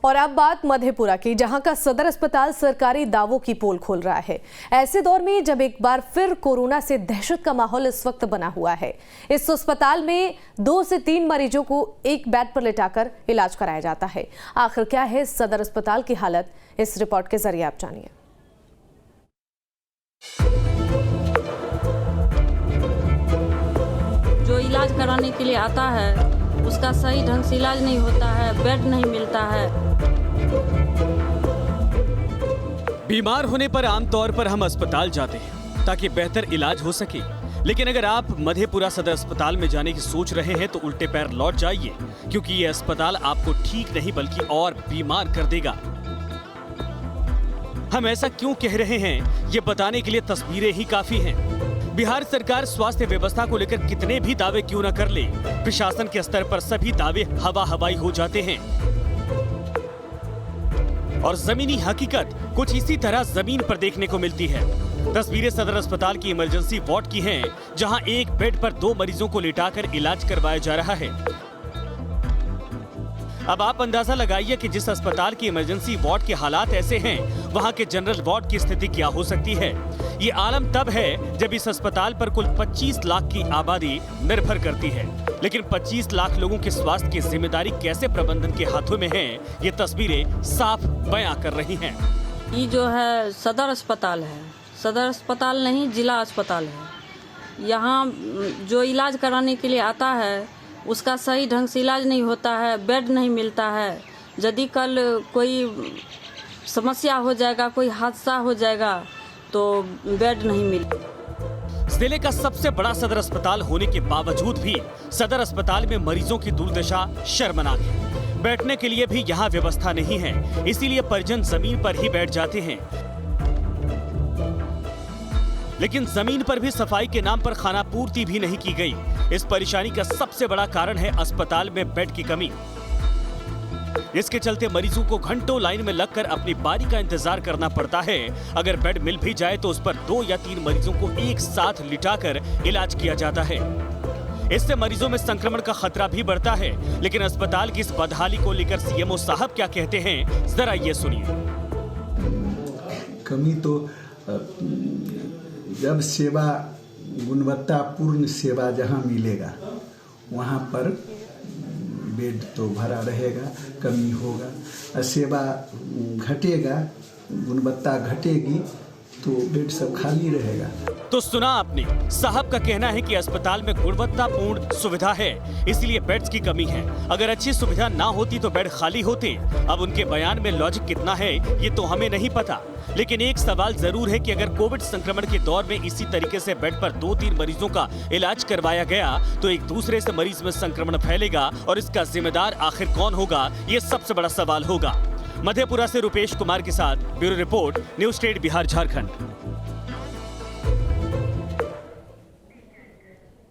और अब बात मधेपुरा की, जहां का सदर अस्पताल सरकारी दावों की पोल खोल रहा है। ऐसे दौर में जब एक बार फिर कोरोना से दहशत का माहौल इस वक्त बना हुआ है। इस अस्पताल में 2 से 3 मरीजों को एक बेड पर लेटाकर इलाज कराया जाता है। आखिर क्या है सदर अस्पताल की हालत, इस रिपोर्ट के जरिए आप जानिए। जो इलाज कराने के लिए आता है उसका सही ढंग से इलाज नहीं होता है, बेड नहीं मिलता है। बीमार होने पर आमतौर पर हम अस्पताल जाते हैं ताकि बेहतर इलाज हो सके, लेकिन अगर आप मधेपुरा सदर अस्पताल में जाने की सोच रहे हैं तो उल्टे पैर लौट जाइए, क्योंकि ये अस्पताल आपको ठीक नहीं बल्कि और बीमार कर देगा। हम ऐसा क्यों कह रहे हैं, ये बताने के लिए तस्वीरें ही काफी हैं। बिहार सरकार स्वास्थ्य व्यवस्था को लेकर कितने भी दावे क्यों न कर ले, प्रशासन के स्तर पर सभी दावे हवा हवाई हो जाते हैं और जमीनी हकीकत कुछ इसी तरह जमीन पर देखने को मिलती है। तस्वीरें सदर अस्पताल की इमरजेंसी वार्ड की हैं, जहां एक बेड पर 2 मरीजों को लिटाकर इलाज करवाया जा रहा है। अब आप अंदाजा लगाइए कि जिस अस्पताल की इमरजेंसी वार्ड के हालात ऐसे हैं, वहां के जनरल वार्ड की स्थिति क्या हो सकती है। ये आलम तब है जब इस अस्पताल पर कुल 25 लाख की आबादी निर्भर करती है, लेकिन 25 लाख लोगों के स्वास्थ्य की जिम्मेदारी कैसे प्रबंधन के हाथों में है, ये तस्वीरें साफ बयां कर रही हैं। ये जो है सदर अस्पताल है, सदर अस्पताल नहीं जिला अस्पताल है। यहाँ जो इलाज कराने के लिए आता है उसका सही ढंग से इलाज नहीं होता है, बेड नहीं मिलता है। यदि कल कोई समस्या हो जाएगा, कोई हादसा हो जाएगा तो बेड नहीं मिलेगा। जिले का सबसे बड़ा सदर अस्पताल होने के बावजूद भी सदर अस्पताल में मरीजों की दुर्दशा शर्मनाक है। बैठने के लिए भी यहाँ व्यवस्था नहीं है, इसीलिए परिजन जमीन पर ही बैठ जाते हैं। लेकिन जमीन पर भी सफाई के नाम पर खाना पूर्ति भी नहीं की गई। इस परेशानी का सबसे बड़ा कारण है अस्पताल में बेड की कमी। इसके चलते मरीजों को घंटों लाइन में लगकर अपनी बारी का इंतजार करना पड़ता है। अगर बेड मिल भी जाए तो उस पर 2 या 3 मरीजों को एक साथ लिटाकर इलाज किया जाता है। इससे मरीजों में संक्रमण का खतरा भी बढ़ता है। लेकिन अस्पताल की इस बदहाली को लेकर सीएमओ साहब क्या कहते हैं, जरा ये सुनिए। कमी तो जब सेवा गुणवत्तापूर्ण सेवा जहाँ मिलेगा वहाँ पर बेड तो भरा रहेगा, कमी होगा। सेवा घटेगा, गुणवत्ता घटेगी तो बेड सब खाली रहेगा। तो सुना आपने, साहब का कहना है कि अस्पताल में गुणवत्तापूर्ण सुविधा है, इसलिए बेड्स की कमी है। अगर अच्छी सुविधा ना होती तो बेड खाली होते। अब उनके बयान में लॉजिक कितना है ये तो हमें नहीं पता, लेकिन एक सवाल जरूर है कि अगर कोविड संक्रमण के दौर में इसी तरीके से बेड पर 2-3 मरीजों का इलाज करवाया गया तो एक दूसरे से मरीज में संक्रमण फैलेगा और इसका जिम्मेदार आखिर कौन होगा, ये सबसे बड़ा सवाल होगा। मधेपुरा से रुपेश कुमार के साथ bureau report, news state Bihar Jharkhand.